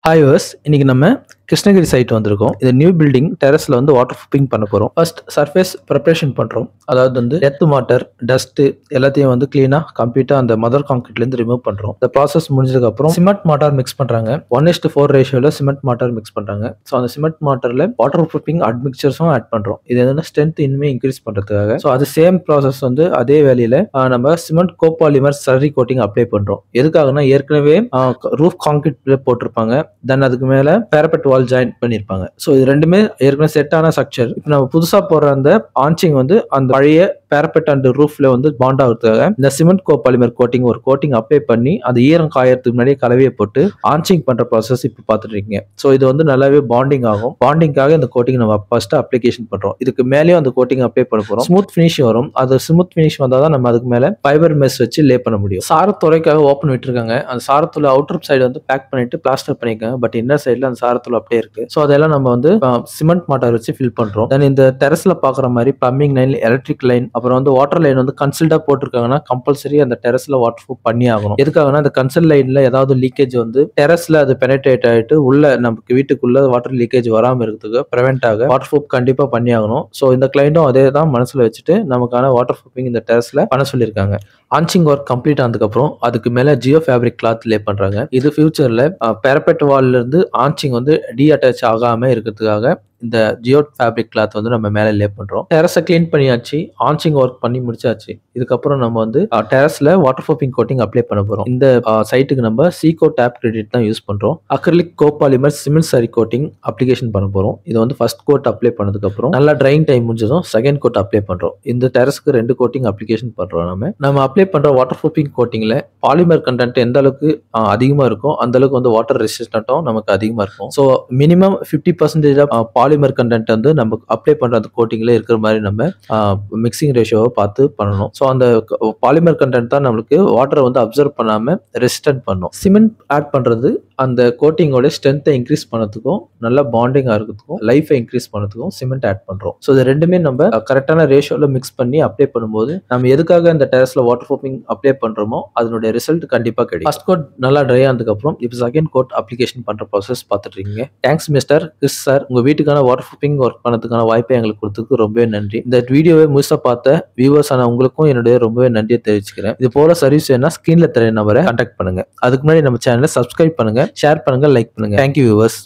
Hi verse இன்னைக்கு நம்ம Krishnagiri side வந்திருக்கோம். இது நியூ பில்டிங் டெரஸ்ல வந்து வாட்டர் ப்ரூஃபிங் பண்ண போறோம். ஃபர்ஸ்ட் சர்ஃபேஸ் ப்ரிப்பரேஷன் பண்றோம். அதாவது வந்து டெத் வாட்டர், டஸ்ட் எல்லாத்தையும் வந்து கிளீனா கம்ப்ளீட்டா அந்த மதர் கான்கிரீட்ல இருந்து ரிமூவ் பண்றோம். இந்த ப்ராசஸ் முடிஞ்சதுக்கு அப்புறம் சிமெண்ட் மாட்டார் மிக்ஸ் பண்றாங்க. 1:4 ரேஷியோல சிமெண்ட் மாட்டார் மிக்ஸ் பண்றாங்க. ஸோ அந்த சிமெண்ட் மாட்டர்ல வாட்டர் ப்ரூஃபிங் அட்மிக்சர்ஸும் ஆட் பண்றோம். இது என்னன்னா ஸ்ட்ரென்த் இனிமே இன்க்ரீஸ் பண்றதுக்காக. ஸோ அது சேம் ப்ராசஸ் வந்து அதே வேலையில நம்ம cement copolymer slurry coating apply பண்றோம். எதுக்காகனா ஏற்கனவே ரூஃப் கான்கிரீட் போட்டிருப்பாங்க. தென் அதுக்கு மேல பேரபெட் வால் ஜாயின் பண்ணிருப்பாங்க. ஸோ இது ரெண்டுமே ஏற்கனவே செட் ஆன ஸ்ட்ரக்சர். இப்போ நம்ம புதுசா போடுற அந்த ஆன்ச்சிங் வந்து அந்த பழைய பேரபெட் அண்ட் ரூஃப்ல வந்து பாண்ட் ஆகுறதுக்காக இந்த சிமெண்ட் கோபாலிமர் கோட்டிங் ஒரு கோட்டிங் அப்ளை பண்ணி அந்த ஈரம் காயறதுக்கு முன்னாடியே கலவையை போட்டு ஆன்ச்சிங் பண்ற ப்ராசஸ் இப்போ பார்த்துட்டு இருக்கீங்க. ஸோ இது வந்து நல்லாவே பாண்டிங் ஆகும். பாண்டிங்காக இந்த கோட்டிங் நம்ம ஃபர்ஸ்ட் அப்ளிகேஷன் பண்றோம். இதுக்கு மேலேயும் அந்த கோட்டிங் அப்ளை பண்ண போறோம். ஸ்மூத் ஃபினிஷ் வரும். அது ஸ்மூத் ஃபினிஷ் வந்தாதான் நம்ம அதுக்கு மேல ஃபைபர் மெஸ் வச்சு லே பண்ண முடியும். சாரத்துறைக்காக ஓப்பன் விட்டுருக்காங்க. அந்த சாரத்தூள் அவுட்டர் சைடு வந்து பேக் பண்ணிட்டு பிளாஸ்டர் பண்ணிருக்காங்க. பட் இன்னர் சைடுல அந்த சாரத்தூள் அப்படியே இருக்கு. ஸோ அதெல்லாம் நம்ம வந்து சிமெண்ட் மாட்டார் வச்சு ஃபில் பண்றோம். தென் இந்த டெரஸ்ல பாக்குற மாதிரி பிளம்பிங் லைன், எலக்ட்ரிக் லைன், அப்புறம் வந்து வாட்டர் லைன் வந்து கன்சில்டா போட்டிருக்காங்கன்னா கம்பல்சரி அந்த டெரஸ்ல வாட்டர் ப்ரூஃப் பண்ணி ஆகணும். எதுக்காகனா அந்த கன்சல் லைன்ல ஏதாவது லீக்கேஜ் வந்து டெரஸ்ல அது பெனட்ரேட் ஆயிட்டு உள்ள நமக்கு வீட்டுக்குள்ள வாட்டர் லீக்கேஜ் வராம இருக்கிறதுக்கு பிரிவென்ட் ஆக வாட்டர் ப்ரூஃப் கண்டிப்பா பண்ணி ஆகணும். ஸோ இந்த கிளைண்டும் அதே தான் மனசுல வச்சுட்டு நமக்கான வாட்டர் ப்ரூஃபிங் இந்த டெரஸ்ல பண்ண சொல்லியிருக்காங்க. ஆன்ச்சிங் ஒர்க் கம்ப்ளீட் ஆனதுக்கு அப்புறம் அதுக்கு மேல ஜியோ ஃபேப்ரிக் கிளாத் லே பண்றாங்க. இது ஃபியூச்சர்ல பேரபெட் வால்ல இருந்து ஆன்ச்சிங் வந்து டீஅட்டாச் ஆகாம இருக்கிறதுக்காக இந்த ஜியோ ஃபேப்ரிக் கிளாத் வந்து நம்ம மேல லே பண்றோம். டெரஸை கிளீன் பண்ணியாச்சு, ஆன்ச்சிங் ஒர்க் பண்ணி முடிச்சாச்சு. இதுக்கப்புறம் நம்ம வந்து டெரஸ்ல வாட்டர் ப்ரூஃபிங் கோட்டிங் அப்ளை பண்ண போறோம். இந்த சைட்டுக்கு நம்ம சீகோ டேப் கிரெடிட் தான் யூஸ் பண்றோம். அக்ரிலிக் கோபாலிமர் சிமெண்ட் சரி கோட்டிங் அப்ளிகேஷன் பண்ண போறோம். இது வந்து ஃபர்ஸ்ட் கோட் அப்ளை பண்ணதுக்கு அப்புறம் நல்லா ட்ரைன் டைம் முடிஞ்சதும் செகண்ட் கோட் அப்ளை பண்றோம். இந்த டெரஸ்க்கு 2 கோட்டிங் அப்ளிகேஷன் பண்றோம். நம்ம அப்ளை பண்ற வாட்டர் ப்ரூஃபிங் கோட்டிங்ல பாலிமர் கண்டென்ட் எந்த அளவுக்கு அதிகமா இருக்கும் அந்த அளவுக்கு வந்து வாட்டர் ரெசிஸ்டன்ட்டும் நமக்கு அதிகமா இருக்கும். So minimum 50% of polymer content வந்து நம்ம அப்ளை பண்ற அந்த கோட்டிங்ல இருக்கிற மாதிரி நம்ம மிக்சிங் ரேஷியோவை பார்த்து பண்ணணும். ஸோ அந்த பாலிமர் கண்டென்ட் தான் நம்மளுக்கு வாட்டரை வந்து அப்சர்வ் பண்ணாம ரெசிஸ்டன்ட் பண்ணும். சிமெண்ட் ஆட் பண்றது அந்த கோட்டிங்கோட ஸ்ட்ரென்த்தை இன்க்ரீஸ் பண்ணதுக்கும் நல்ல பாண்டிங்கா இருக்கிறதுக்கும் லைஃபை இன்க்ரீஸ் பண்ணதுக்கும் சிமெண்ட் ஆட் பண்றோம். ஸோ இது ரெண்டுமே நம்ம கரெக்டான ரேஷியோல மிக்ஸ் பண்ணி அப்ளை பண்ணும்போது நம்ம எதுக்காக இந்த டெரஸ்ல வாட்டர் ப்ரூஃபிங் அப்ளை பண்றோமோ அதனுடைய ரிசல்ட் கண்டிப்பா கிடைக்கும். ஃபர்ஸ்ட் கோட் நல்லா ட்ரை ஆனதுக்கு அப்புறம் இப்போ செகண்ட் கோட் அப்ளிகேஷன் பண்ற ப்ராசஸ் பார்த்துட்டு இருக்கீங்க. தேங்க்ஸ் மிஸ்டர் கிறிஸ் சார், உங்க வீட்டுக்கான வாட்டர் ப்ரூஃபிங் ஒர்க் பண்ணதுக்கான வாய்ப்பை எங்களுக்கு கொடுத்ததுக்கு ரொம்பவே நன்றி. இந்த வீடியோவை முழுசா பார்த்த வியூவர்ஸ் ஆன உங்களுக்கும் என்னுடைய ரொம்பவே நன்றியை தெரிவிச்சுக்கிறேன். இது போல சர்வீஸ் வேணா ஸ்கிரீன்ல தெரிய நம்பரை கான்டாக்ட் பண்ணுங்க. அதுக்கு முன்னாடி நம்ம சேனலை சப்ஸ்கிரைப் பண்ணுங்க, ஷேர் பண்ணுங்க, லைக் பண்ணுங்க. Thank you viewers.